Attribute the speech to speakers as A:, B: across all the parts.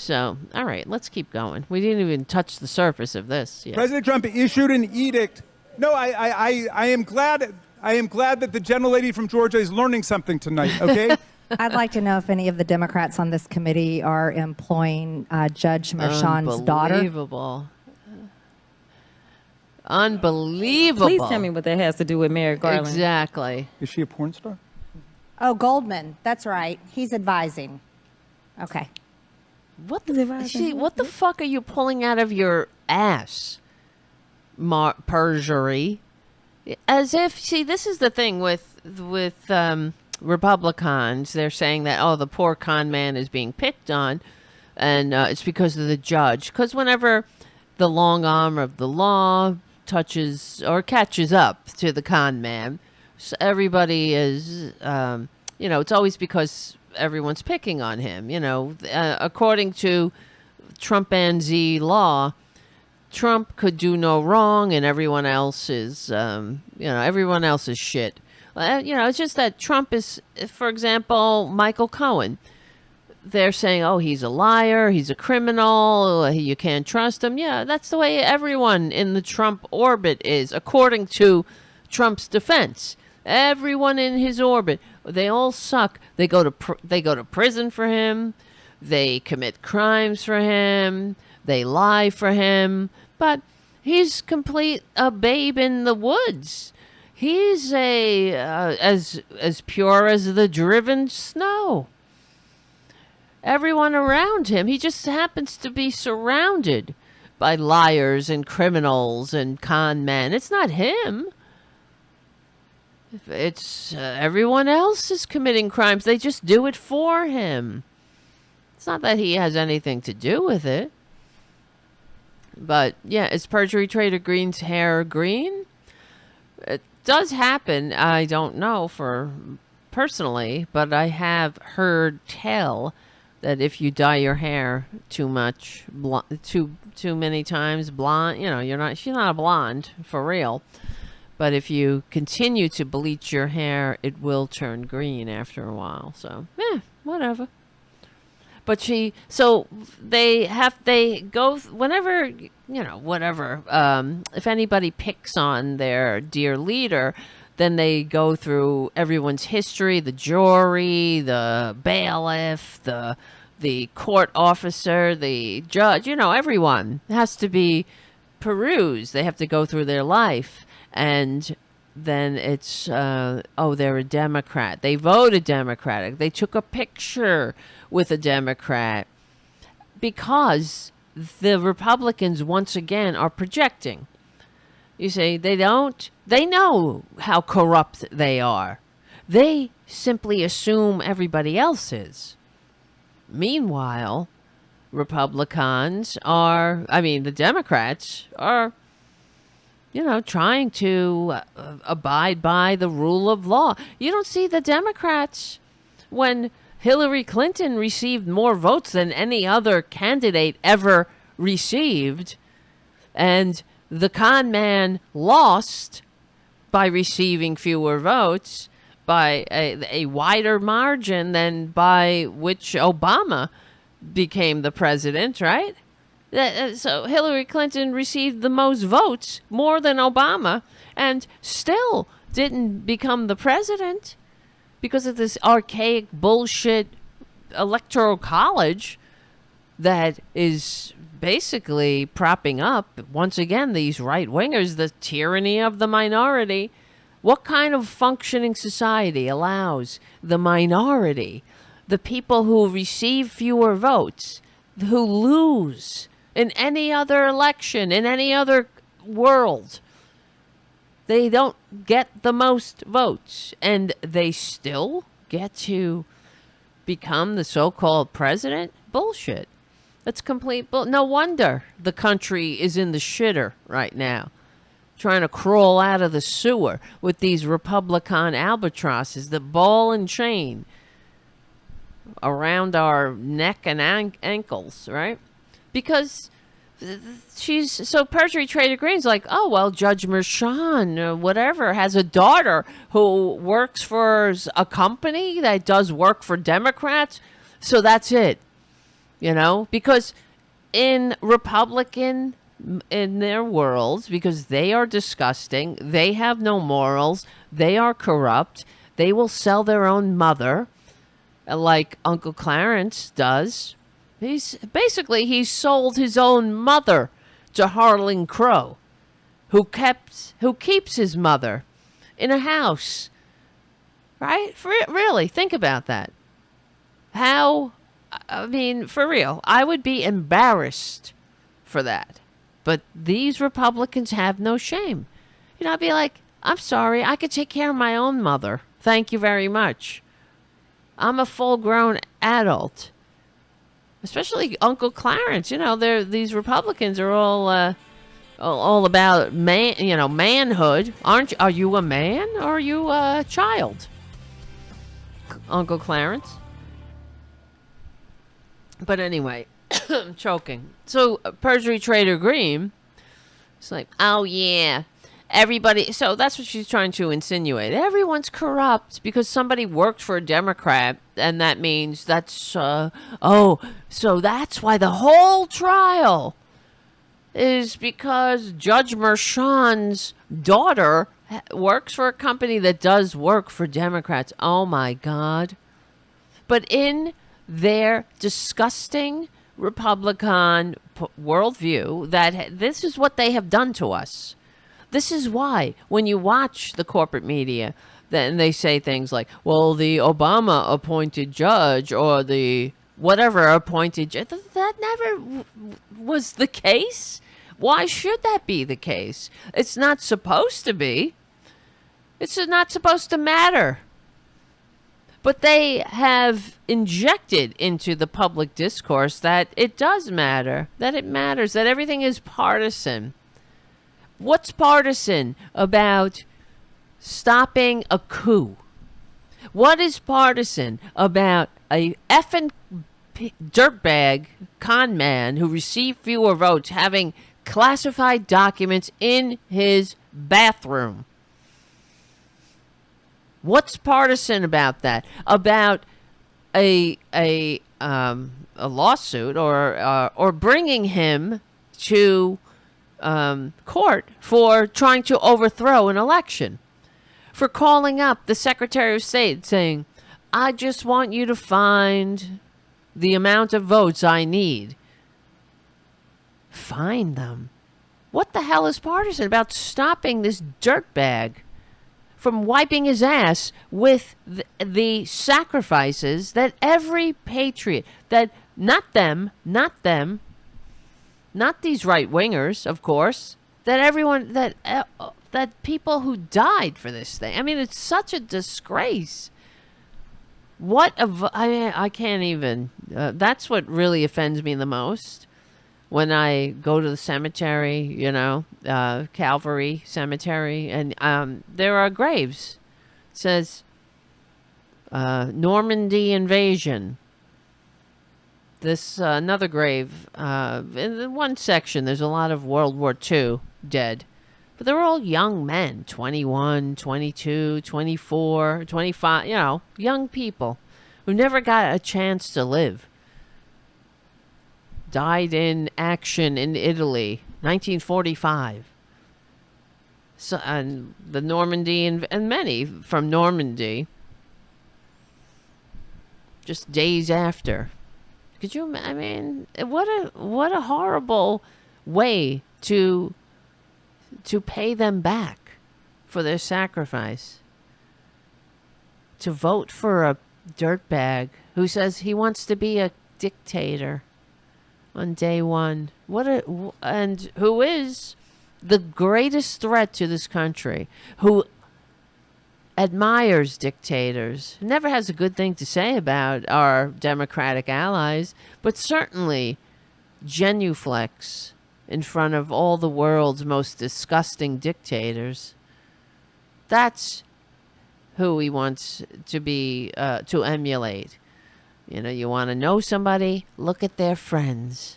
A: So, all right, let's keep going. We didn't even touch the surface of this yet.
B: President Trump issued an edict. No, I am glad. I am glad that the gentlelady from Georgia is learning something tonight. Okay.
C: I'd like to know if any of the Democrats on this committee are employing Judge Merchan's daughter.
A: Unbelievable.
D: Please tell me what that has to do with Merrick Garland.
A: Exactly.
B: Is she a porn star?
C: Oh, Goldman. That's right. He's advising. Okay.
A: What the fuck are you pulling out of your ass? Perjury. As if, see, this is the thing with Republicans. They're saying that, the poor con man is being picked on, and it's because of the judge. Because whenever the long arm of the law touches or catches up to the con man, everybody is, it's always because everyone's picking on him. According to Trumpanzee law, Trump could do no wrong, and everyone else is, everyone else is shit. It's just that Trump is, for example, Michael Cohen. They're saying, he's a liar, he's a criminal, you can't trust him. Yeah, that's the way everyone in the Trump orbit is, according to Trump's defense. Everyone in his orbit, they all suck. They go to prison for him. They commit crimes for him. They lie for him. But he's a babe in the woods. He's as pure as the driven snow. Everyone around him, he just happens to be surrounded by liars and criminals and con men. It's not him. It's everyone else is committing crimes. They just do it for him. It's not that he has anything to do with it. But yeah, is Marjorie Taylor Greene's hair green? It does happen. I don't know personally, but I have heard tell that if you dye your hair too much, too many times blonde, she's not a blonde for real. But if you continue to bleach your hair, it will turn green after a while. So, whatever. But they go whenever, whatever. If anybody picks on their dear leader, then they go through everyone's history, the jury, the bailiff, the court officer, the judge, everyone has to be perused. They have to go through their life. And then it's, they're a Democrat. They voted Democratic. They took a picture with a Democrat because the Republicans, once again, are projecting. You see, they know how corrupt they are. They simply assume everybody else is. Meanwhile, the Democrats are, trying to abide by the rule of law. You don't see the Democrats when Hillary Clinton received more votes than any other candidate ever received, and the con man lost by receiving fewer votes by a wider margin than by which Obama became the president, right? So Hillary Clinton received the most votes, more than Obama, and still didn't become the president because of this archaic bullshit electoral college that is basically propping up, once again, these right-wingers, the tyranny of the minority. What kind of functioning society allows the minority, the people who receive fewer votes, who lose in any other election, in any other world? They don't get the most votes, and they still get to become the so-called president? Bullshit. That's complete bull. No wonder the country is in the shitter right now, trying to crawl out of the sewer with these Republican albatrosses, the ball and chain around our neck and ankles, right? Because Marjorie Taylor Greene's like, oh, well, Judge Merchan, whatever, has a daughter who works for a company that does work for Democrats, so that's it. because in in their worlds, because they are disgusting, they have no morals, they are corrupt, they will sell their own mother, like Uncle Clarence does. He sold his own mother to Harlan Crow, who keeps his mother in a house. Right? Really, think about that. For real, I would be embarrassed for that. But these Republicans have no shame. I'd be like, I'm sorry, I could take care of my own mother. Thank you very much. I'm a full-grown adult. Especially Uncle Clarence. These Republicans are all about manhood. Are you a man or are you a child, Uncle Clarence? But anyway, I'm choking. So Marjorie Taylor Greene, it's like, oh yeah, everybody. So that's what she's trying to insinuate. Everyone's corrupt because somebody worked for a Democrat, and that means so that's why the whole trial is because Judge Merchan's daughter works for a company that does work for Democrats. Oh my God. But in their disgusting Republican worldview, that this is what they have done to us. This is why when you watch the corporate media, then they say things like, well, the Obama appointed judge or the whatever appointed judge. That never was the case. Why should that be the case? It's not supposed to be. It's not supposed to matter. But they have injected into the public discourse that it does matter, that it matters, that everything is partisan. What's partisan about stopping a coup? What is partisan about a effing dirtbag con man who received fewer votes having classified documents in his bathroom? What's partisan about that? About a lawsuit or bringing him to court for trying to overthrow an election, for calling up the Secretary of State saying, I just want you to find the amount of votes I need. Find them. What the hell is partisan about stopping this dirtbag from wiping his ass with the sacrifices that every patriot, that not these right-wingers, of course, that everyone, that people who died for this thing. I mean, it's such a disgrace. I can't even, that's what really offends me the most. When I go to the cemetery, Calvary Cemetery, and there are graves. It says, Normandy invasion. This, another grave. In one section, there's a lot of World War II dead. But they're all young men, 21, 22, 24, 25, young people who never got a chance to live. Died in action in Italy, 1945. So, and the Normandy and many from Normandy, just days after. Could you? I mean, what a horrible way to pay them back for their sacrifice. To vote for a dirtbag who says he wants to be a dictator. On day one, and who is the greatest threat to this country, who admires dictators, never has a good thing to say about our Democratic allies, but certainly genuflects in front of all the world's most disgusting dictators. That's who he wants to be, to emulate. You want to know somebody, look at their friends.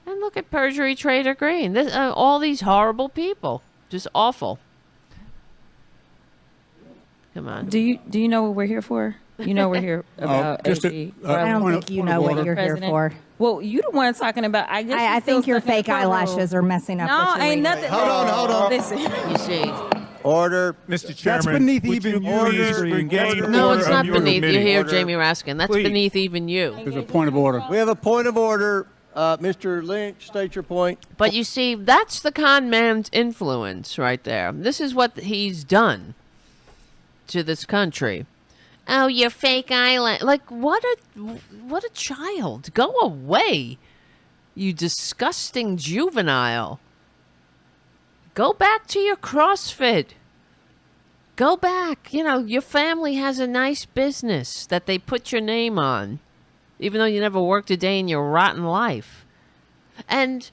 A: And look at Marjorie Taylor Greene. All these horrible people. Just awful. Come on.
D: Do you know what we're here for? You know we're here about
E: just
D: AG.
C: I don't
E: Point
C: think
E: of-
C: you
E: point
C: know
E: of
C: what
E: order.
C: you're here
D: President.
C: for.
D: Well, you the one talking about. I guess
C: I
D: you're still
C: think your
D: stuck in the
C: fake
D: courtroom.
C: eyelashes are messing up
D: No,
C: what you're
D: ain't
C: reading.
D: nothing.
E: Hold on.
D: Listen.
A: You see.
F: Order.
B: Mr. Chairman, that's beneath even you.
A: No, it's not
E: your
A: beneath. You
E: committee.
A: hear
F: Order.
A: Jamie Raskin. That's
B: Please.
A: beneath even you.
E: There's a point of order.
F: We have a point of order. Mr. Lynch, state your point.
A: But you see, that's the con man's influence right there. This is what he's done to this country. Oh, your fake eyelash. Like, what a child. Go away, you disgusting juvenile. Go back to your CrossFit. Go back. You know, your family has a nice business that they put your name on, even though you never worked a day in your rotten life. And,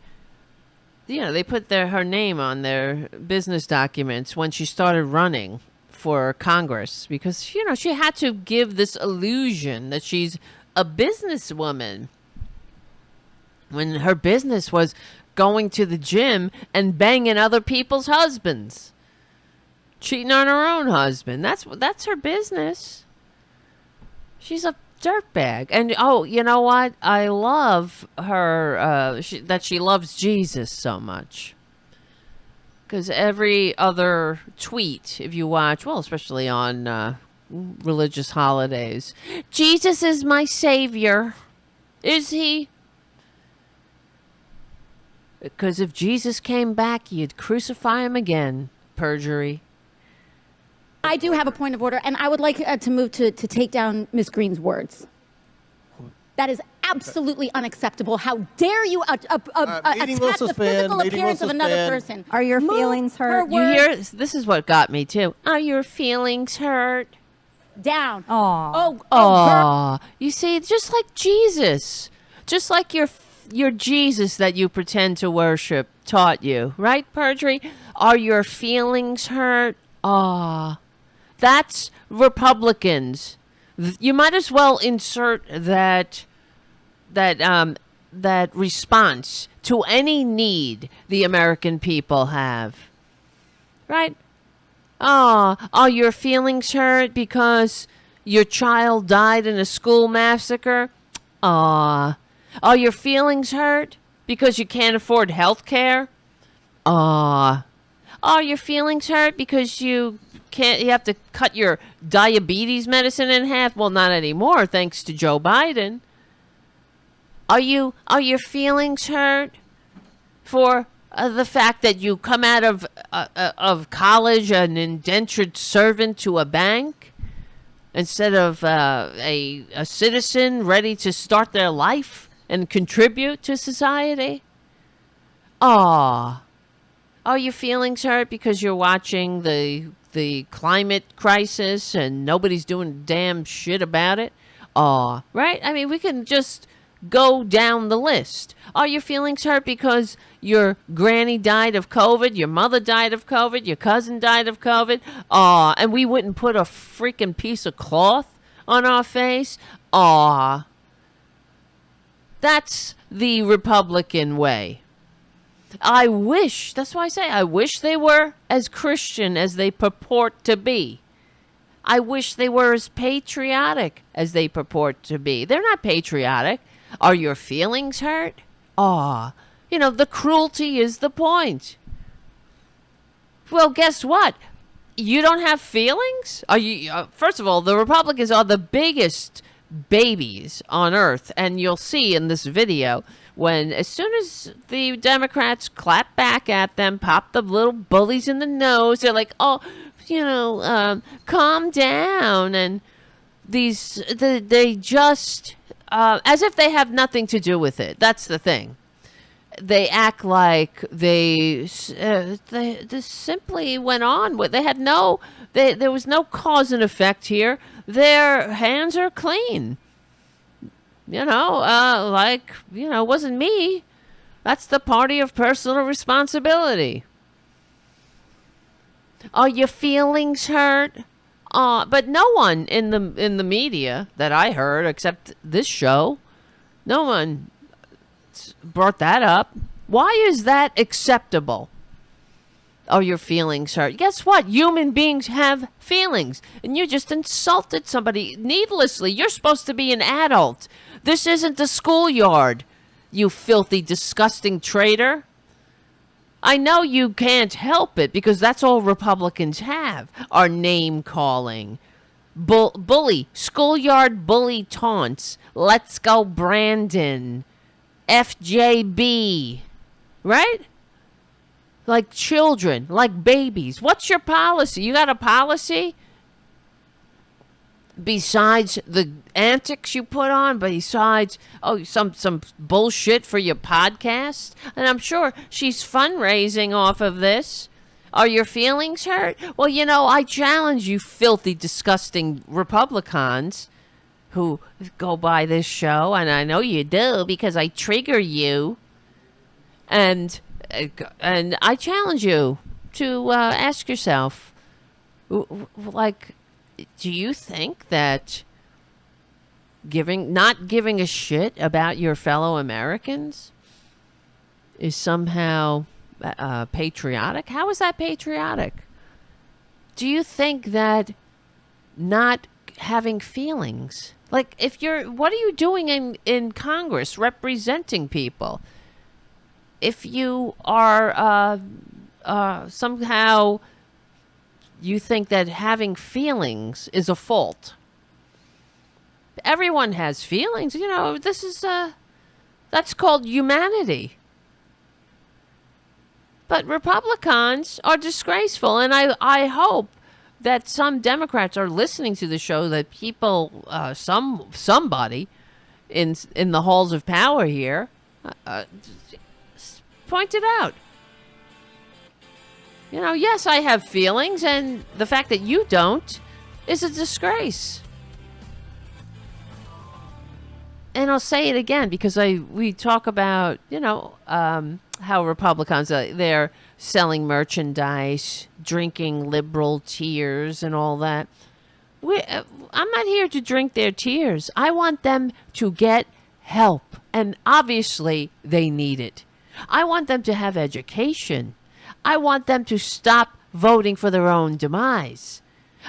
A: you know, they put her name on their business documents when she started running for Congress because, you know, she had to give this illusion that she's a businesswoman when her business was going to the gym and banging other people's husbands, cheating on her own husband. That's her business. She's a dirtbag. And oh, you know what? I love her that she loves Jesus so much. Because every other tweet, if you watch, well, especially on religious holidays, Jesus is my savior. Is he? Because if Jesus came back, you'd crucify him again. Perjury.
G: I do have a point of order, and I would like to move to take down Ms. Greene's words. That is absolutely unacceptable. How dare you attack
F: Meeting will
G: the
F: suspend.
G: physical
F: Meeting will
G: appearance of another
F: suspend.
G: person?
C: Are your
G: Move
C: feelings
G: her
C: hurt?
A: You
G: words
A: hear? This is what got me too. Are your feelings hurt?
G: down.
C: Aw.
G: Oh, girl.
A: Aw, you see, just like Jesus, just like your Jesus that you pretend to worship taught you, right, Perjury? Are your feelings hurt? Aw, that's Republicans. You might as well insert that response to any need the American people have, right? Are your feelings hurt because your child died in a school massacre? Are your feelings hurt because you can't afford health care? Are your feelings hurt because you have to cut your diabetes medicine in half? Well, not anymore, thanks to Joe Biden. Are your feelings hurt for the fact that you come out of college an indentured servant to a bank instead of a citizen ready to start their life and contribute to society? Are your feelings hurt because you're watching the climate crisis and nobody's doing damn shit about it? Right? I mean, we can just go down the list. Are your feelings hurt because your granny died of COVID, your mother died of COVID, your cousin died of COVID, and we wouldn't put a freaking piece of cloth on our face? That's the Republican way. That's why I say I wish they were as Christian as they purport to be. I wish they were as patriotic as they purport to be. They're not patriotic. Are your feelings hurt? The cruelty is the point. Well, guess what? You don't have feelings? Are you? First of all, the Republicans are the biggest babies on earth, and you'll see in this video when, as soon as the Democrats clap back at them, pop the little bullies in the nose, they're like, calm down, and they just as if they have nothing to do with it. That's the thing. They act like they simply went on with. They had there was no cause and effect here. Their hands are clean. It wasn't me. That's the party of personal responsibility. Are your feelings hurt? But no one in the media that I heard, except this show, no one brought that up. Why is that acceptable? Are your feelings hurt? Guess what? Human beings have feelings. And you just insulted somebody needlessly. You're supposed to be an adult. This isn't the schoolyard, you filthy, disgusting traitor. I know you can't help it because that's all Republicans have, are name calling. Bully, schoolyard bully taunts. Let's go, Brandon. FJB. Right? Like children, like babies. What's your policy? You got a policy? Besides the antics you put on, besides some bullshit for your podcast, and I'm sure she's fundraising off of this. Are your feelings hurt? Well, I challenge you, filthy, disgusting Republicans who go by this show, and I know you do because I trigger you, and I challenge you to ask yourself, like, do you think that not giving a shit about your fellow Americans is somehow patriotic? How is that patriotic? Do you think that not having feelings, like what are you doing in Congress representing people? If you are somehow you think that having feelings is a fault. Everyone has feelings. This is that's called humanity. But Republicans are disgraceful, and I hope that some Democrats are listening to the show, that people, somebody in the halls of power here, point it out. Yes, I have feelings, and the fact that you don't is a disgrace. And I'll say it again because we talk about, how Republicans, they're selling merchandise, drinking liberal tears and all that. I'm not here to drink their tears. I want them to get help, and obviously they need it. I want them to have education. I want them to stop voting for their own demise.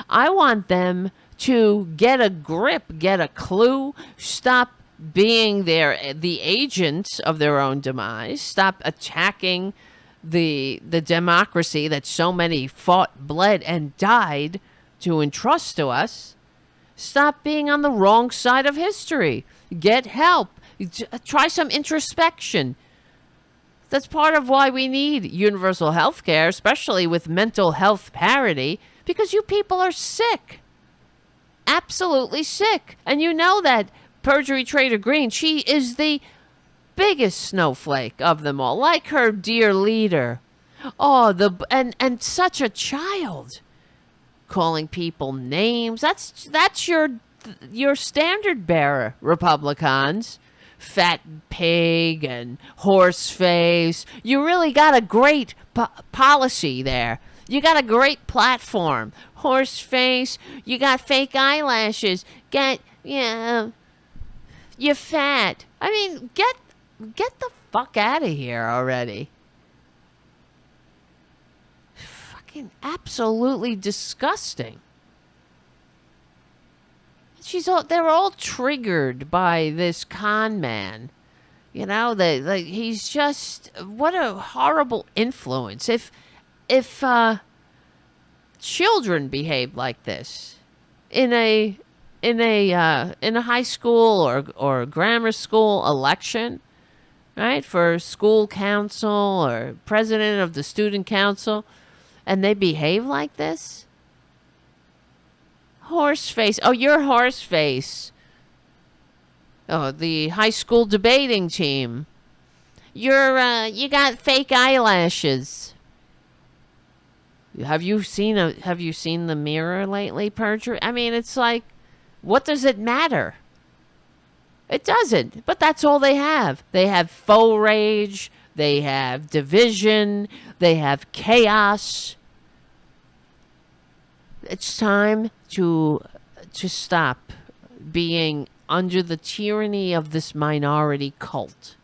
A: I want them to get a grip, get a clue, stop being the agents of their own demise, stop attacking the democracy that so many fought, bled, and died to entrust to us. Stop being on the wrong side of history. Get help. Try some introspection. That's part of why we need universal health care, especially with mental health parity, because you people are sick. Absolutely sick. And you know that Marjorie Taylor Greene, she is the biggest snowflake of them all, like her dear leader. And such a child. Calling people names. That's your standard bearer, Republicans. Fat pig and horse face. You really got a great policy there. You got a great platform. Horse face. You got fake eyelashes. You're fat. I mean, get the fuck out of here already. Fucking absolutely disgusting. They're all triggered by this con man. He's just, what a horrible influence. If children behaved like this in a high school or grammar school election, right, for school council or president of the student council, and they behave like this. Horseface. Oh, you're Horseface. Oh, the high school debating team. You got fake eyelashes. Have you seen the mirror lately, Perjury? I mean, it's like, what does it matter? It doesn't. But that's all they have. They have faux rage. They have division. They have chaos. It's time to stop being under the tyranny of this minority cult.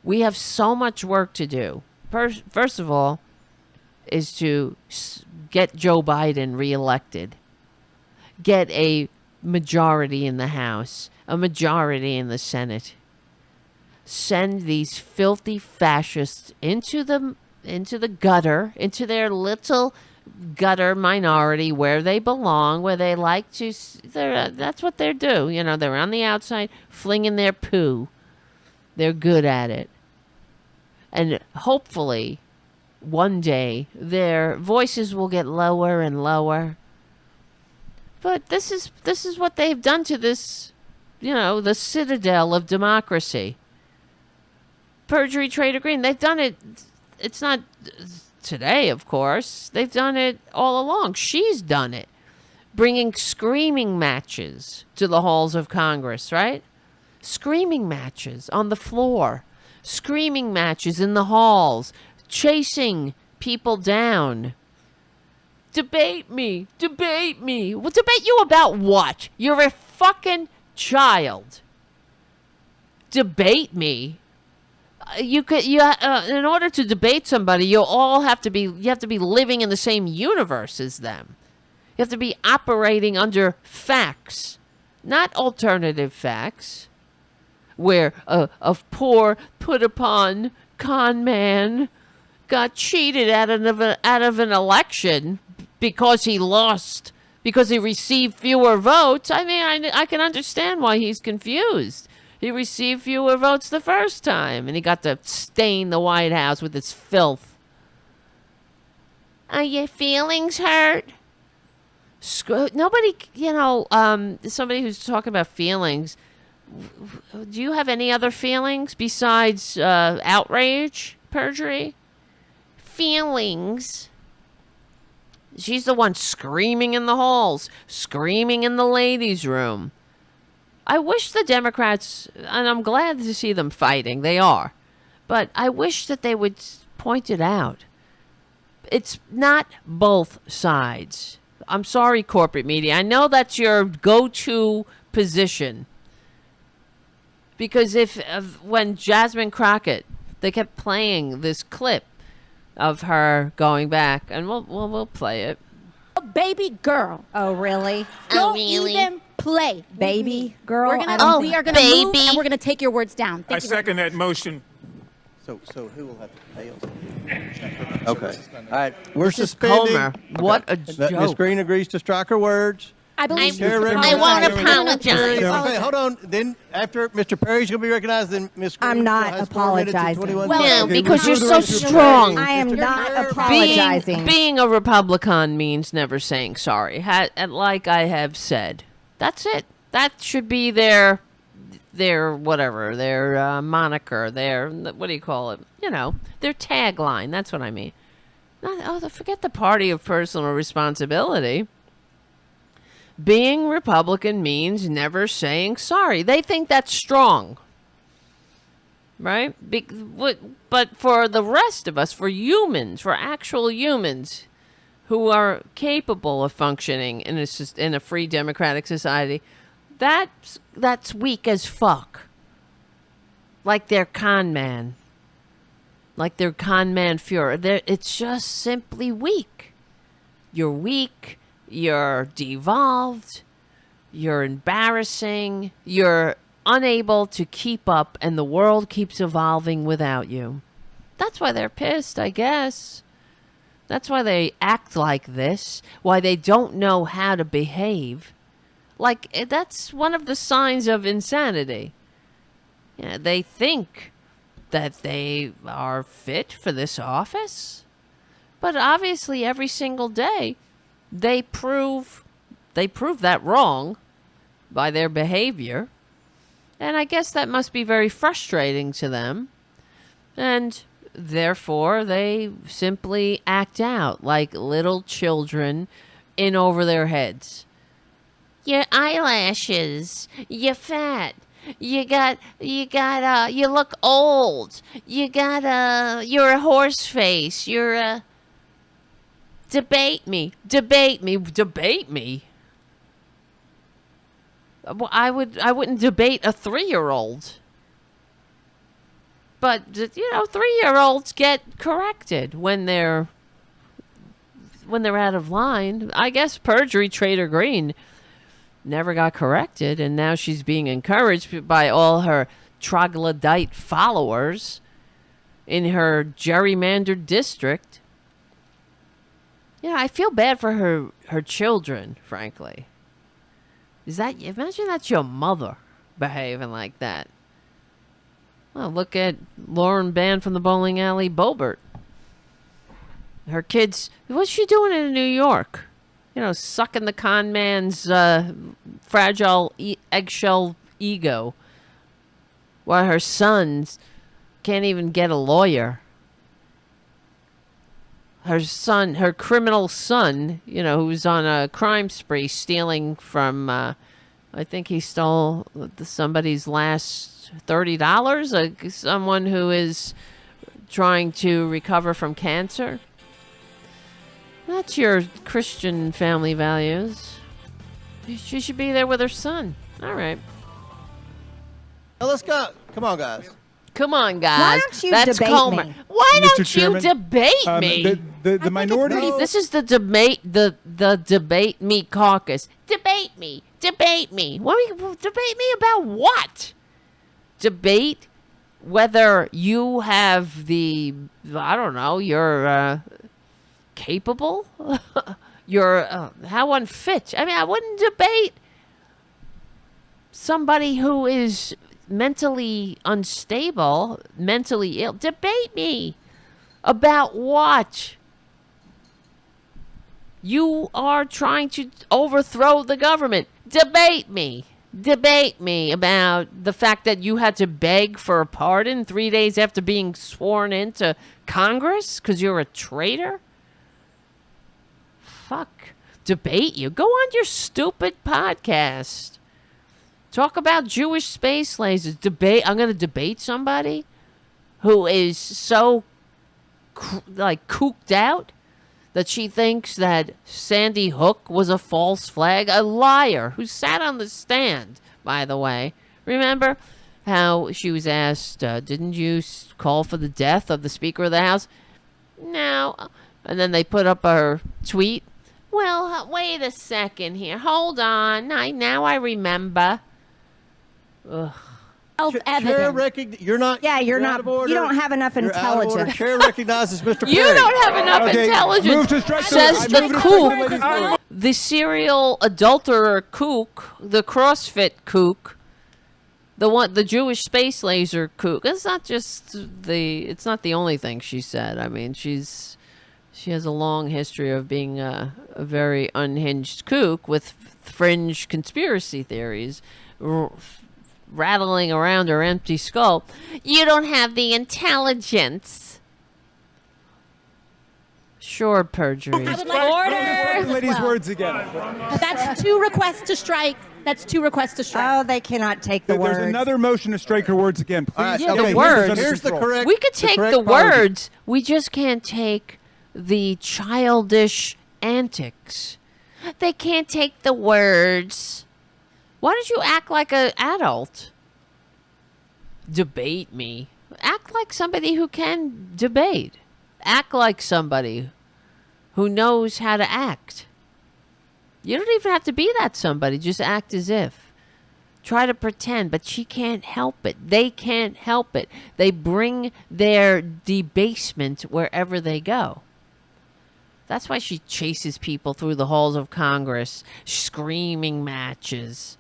A: We have so much work to do. first of all, is to get Joe Biden reelected, get a majority in the House, a majority in the Senate. Send these filthy fascists into the gutter, into their little gutter minority where they belong, where they like to. That's what they do. You know, they're on the outside flinging their poo. They're good at it. And hopefully, one day, their voices will get lower and lower. But this is what they've done to this, the citadel of democracy. Marjorie Taylor Greene, they've done it. It's not today, of course. They've done it all along. She's done it. Bringing screaming matches to the halls of Congress, right? Screaming matches on the floor. Screaming matches in the halls. Chasing people down. Debate me. Debate me. Well, debate you about what? You're a fucking child. Debate me. In order to debate somebody, you have to be living in the same universe as them. You have to be operating under facts, not alternative facts, where a poor, put upon con man got cheated out of an election because he lost, because he received fewer votes. I mean, I can understand why he's confused. He received fewer votes the first time, and he got to stain the White House with its filth. Are your feelings hurt? Nobody, somebody who's talking about feelings. Do you have any other feelings besides outrage, perjury? Feelings. She's the one screaming in the halls, screaming in the ladies' room. I wish the Democrats, and I'm glad to see them fighting, they are, but I wish that they would point it out. It's not both sides. I'm sorry, corporate media. I know that's your go-to position. Because when Jasmine Crockett, they kept playing this clip of her going back, and we'll play it.
G: A baby girl.
C: Oh, really?
G: Don't even play.
C: Baby girl?
G: We are going to move, and we're going to take your words down.
E: I second that motion.
F: So who will have to pay? Okay. All right. We're
A: This is
F: suspending.
A: Comer. What a
F: Ms.
A: joke.
F: Greene agrees to strike her words.
G: I believe
A: I won't apologize.
F: Okay, hold on. Then after Mr. Perry's going to be recognized, then Ms. Greene
C: I'm not
F: has 4 minutes and
C: apologizing.
F: 21
G: Well,
F: seconds.
A: No,
F: Okay,
A: because
F: we'll
A: you're
F: do the
A: so
F: rest of your
A: strong.
C: I am not apologizing.
A: Being a Republican means never saying sorry. And like I have said, that's it. That should be their whatever, their moniker, their, what do you call it? Their tagline. That's what I mean. Forget the party of personal responsibility. Being Republican means never saying sorry. They think that's strong. Right? But for the rest of us, for humans, for actual humans who are capable of functioning in a free democratic society, that's weak as fuck. Like their con man. Like their con man Fuhrer. It's just simply weak. You're weak. You're devolved. You're embarrassing. You're unable to keep up, and the world keeps evolving without you. That's why they're pissed, I guess. That's why they act like this. Why they don't know how to behave. Like, that's one of the signs of insanity. They think that they are fit for this office, but obviously every single day they prove that wrong by their behavior. And I guess that must be very frustrating to them. And therefore, they simply act out like little children in over their heads. Your eyelashes, you're fat. You look old. You're a horse face. Debate me. I wouldn't debate a 3-year-old. But 3-year-olds get corrected when they're out of line. I guess Marjorie Taylor Greene never got corrected, and now she's being encouraged by all her troglodyte followers in her gerrymandered district. Yeah, I feel bad for her children, frankly. Imagine that's your mother behaving like that. Well, look at Lauren Band from the bowling alley, Bobert. Her kids, what's she doing in New York? Sucking the con man's fragile eggshell ego. While her sons can't even get a lawyer. Her criminal son, who's on a crime spree stealing from, I think he stole somebody's last $30, someone who is trying to recover from cancer. That's your Christian family values. She should be there with her son. All right.
F: Now let's go. Come on, guys.
A: Come on, guys.
C: Why don't you
A: That's
C: debate
A: Comer.
C: me?
A: Why
B: Mr.
A: don't you
B: Chairman,
A: debate me?
B: The minority.
A: This is the debate. The debate me caucus. Debate me. Debate me. Debate me about what? Debate whether you have you're capable. You're how unfit. I mean, I wouldn't debate somebody who is mentally unstable, mentally ill. Debate me about what? You are trying to overthrow the government. Debate me. Debate me about the fact that you had to beg for a pardon 3 days after being sworn into Congress because you're a traitor. Fuck. Debate you. Go on your stupid podcast. Talk about Jewish space lasers. Debate. I'm going to debate somebody who is so cooked out that she thinks that Sandy Hook was a false flag. A liar who sat on the stand, by the way. Remember how she was asked, didn't you call for the death of the Speaker of the House? No. And then they put up her tweet. Well, wait a second here. Hold on. Now I remember. Ugh.
G: Self-evident.
F: You're not.
C: Yeah, you're
F: out
C: not.
F: of order.
C: You don't have enough
F: You're out of order.
C: intelligence.
F: Chair recognizes Mr. Perry.
A: You don't have enough
B: Okay,
A: intelligence,
B: move to strike
A: says
B: through. I
A: the
B: move to strike the lady's
A: kook,
B: word.
A: the serial adulterer kook, the CrossFit kook, the Jewish space laser kook. It's not the only thing she said. I mean, she has a long history of being a very unhinged kook with fringe conspiracy theories rattling around her empty skull. You don't have the intelligence. Sure, perjury.
G: I would like
B: Strike the lady's words again.
G: That's 2 requests to strike. That's 2 requests to strike.
C: Oh, they cannot take the words.
B: There's another motion to strike her words again. Please.
F: All right,
A: Yeah, the
F: okay,
A: words.
F: Here's the correct.
A: We could take
F: correct
A: the
F: policy.
A: words. We just can't take the childish antics. They can't take the words. Why don't you act like an adult? Debate me. Act like somebody who can debate. Act like somebody who knows how to act. You don't even have to be that somebody. Just act as if. Try to pretend, but she can't help it. They can't help it. They bring their debasement wherever they go. That's why she chases people through the halls of Congress, screaming matches.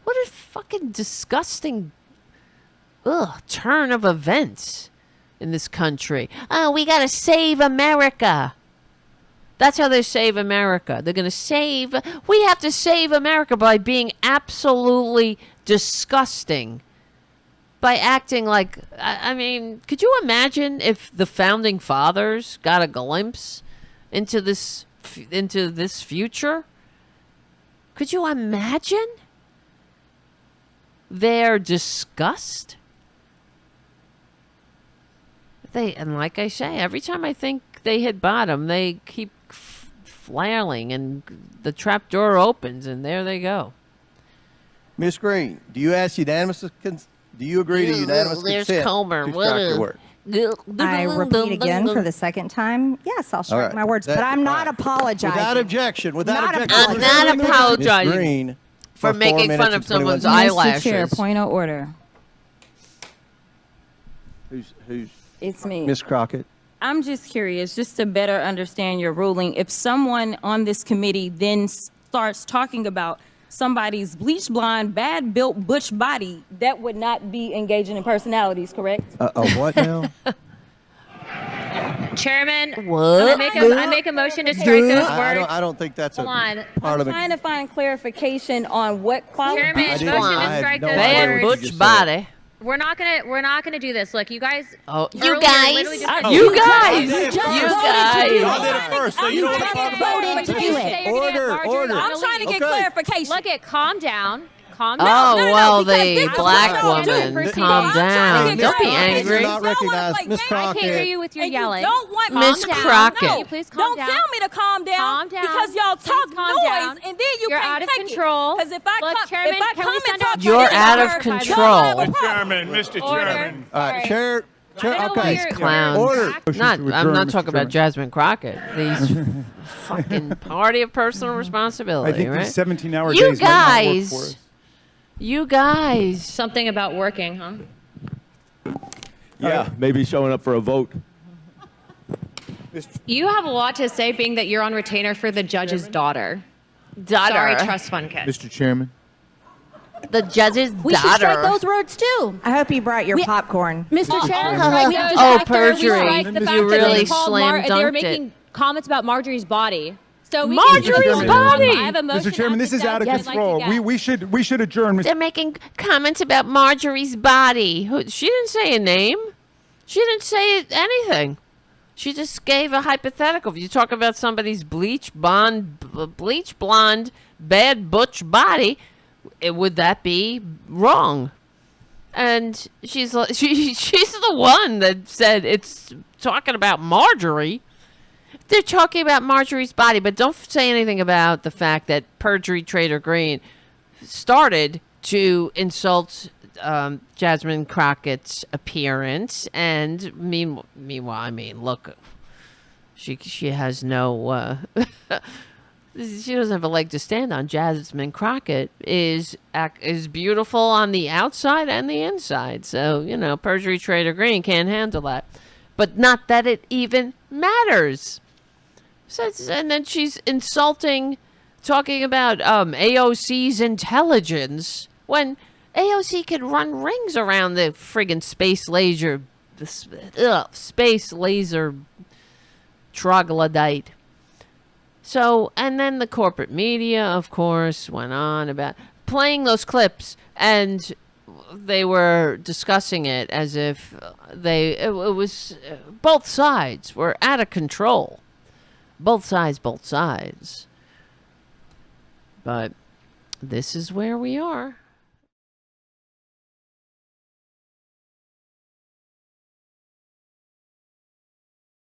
A: What a fucking disgusting turn of events in this country. Oh, we got to save America. That's how they save America. They're going to we have to save America by being absolutely disgusting. By acting like, I mean, could you imagine if the founding fathers got a glimpse into this future? Could you imagine their disgust? And like I say, every time I think they hit bottom, they keep flailing and the trap door opens and there they go.
F: Ms. Greene, do you ask unanimous Do you agree to unanimous
A: There's
F: consent
A: Comer.
F: to
A: What
F: strike
A: a-
F: your word?
C: I repeat again for the second time. Yes, I'll strike
F: right.
C: my words, but
F: That-
C: I'm not
F: all right.
C: apologizing.
F: Without objection. Without
C: Not
F: objection.
C: apologizing.
A: I'm not
F: Ms.
A: apologizing
F: Greene
A: for
F: 4
A: making
F: minutes
A: fun
F: and
A: of
F: 21
A: someone's
F: seconds.
A: eyelashes.
D: Mr. Chair, point of order.
F: Who's
D: It's me.
F: Ms. Crockett?
D: I'm just curious, just to better understand your ruling. If someone on this committee then starts talking about somebody's bleach blonde, bad built butch body, that would not be engaging in personalities, correct?
F: What now?
E: Chairman,
A: What?
E: I make a motion to strike those words.
F: I don't think that's
E: Hold on.
F: a parliament.
D: Trying to find clarification on what qualities.
E: Chairman,
F: I
E: motion
F: didn't- I
E: to
F: had
E: strike
F: no
E: those
F: idea
A: Bad
F: what you
E: words.
A: butch
F: just
A: body.
E: We're not gonna do this. Look, you guys.
A: Oh, you
E: earlier
A: guys,
E: literally just said-
A: you guys,
F: did it
A: you
F: first.
A: guys.
F: Y'all did it first, so you don't want to talk about
G: voted
F: it.
G: to do it.
F: Order.
D: I'm trying to get
F: Okay.
D: clarification.
E: Look it. Calm down. Calm
A: Oh,
E: down.
A: well,
D: because
A: the
D: this is
A: black
D: what y'all do.
A: woman,
E: Proceed.
A: calm
E: I'm
D: trying
A: down.
D: to get
A: Don't be
D: clarification.
A: angry.
F: You're not
D: Y'all wanna
F: recognized.
D: play
F: Ms.
D: games.
E: I can't hear
F: Crockett.
E: you with your
D: And
E: yelling.
D: you don't want
A: Miss
D: calm down.
A: Crockett.
D: No,
E: Can you please calm
D: don't
E: down?
D: tell me to calm down.
E: Calm down.
D: Because y'all
E: Please
D: talk
E: calm
D: noise
E: down.
D: and then you
E: You're
D: can't
E: out of
D: take
E: control.
D: Because if I
E: Look,
D: come,
E: Chairman,
D: if I
E: can
D: come
E: we
D: and
E: send
D: talk
E: out-
D: to
A: You're
D: you,
A: out of
D: y'all
A: control.
D: have a problem.
H: Chairman, Mr.
E: Order.
H: Chairman.
F: All right, Chair.
E: I know what
F: Okay.
E: you're-
A: Clowns.
F: Order.
A: Not,
B: to
A: I'm
B: adjourn,
A: not
B: Mr.
A: talking about
B: Chairman.
A: Jasmine Crockett. These fucking party of personal
B: I
A: responsibility,
B: think
A: right?
B: these 17-hour
A: You
B: days might not work for
A: guys,
B: us.
A: you guys.
E: Something about working, huh?
H: Yeah, maybe showing up for a vote.
E: You have a lot to say, being that you're on retainer for the judge's daughter.
A: Daughter.
E: Sorry, trust fund kid.
H: Mr. Chairman.
A: The judge's
G: We should strike
A: daughter.
G: those words too.
C: I hope you brought your
G: We-
C: popcorn.
G: Mr. Chair,
A: Oh, perjury.
E: The fact
A: You
E: that
A: really
E: they called
A: slam
E: they were
A: dunked it.
E: making comments about Marjorie's body. So we
A: Marjorie's
E: can-
A: body!
E: I have a motion
B: Mr. Chairman, this is out of
E: I'd like to
B: control.
E: get.
B: We should adjourn. Mr.
A: They're making comments about Marjorie's body. She didn't say a name. She didn't say anything. She just gave a hypothetical. If you talk about somebody's bleach blonde, bad butch body, would that be wrong? And she's like, she's the one that said it's talking about Marjorie. They're talking about Marjorie's body, but don't say anything about the fact that Marjorie Taylor Greene started to insult Jasmine Crockett's appearance, and meanwhile, I mean, look, she has no, she doesn't have a leg to stand on. Jasmine Crockett is beautiful on the outside and the inside, so Marjorie Taylor Greene can't handle that, but not that it even matters. So and then she's insulting, talking about AOC's intelligence when AOC could run rings around the friggin' space laser troglodyte. So, and then the corporate media, of course, went on about playing those clips, and they were discussing it as if it was both sides were out of control. Both sides. But this is where we are.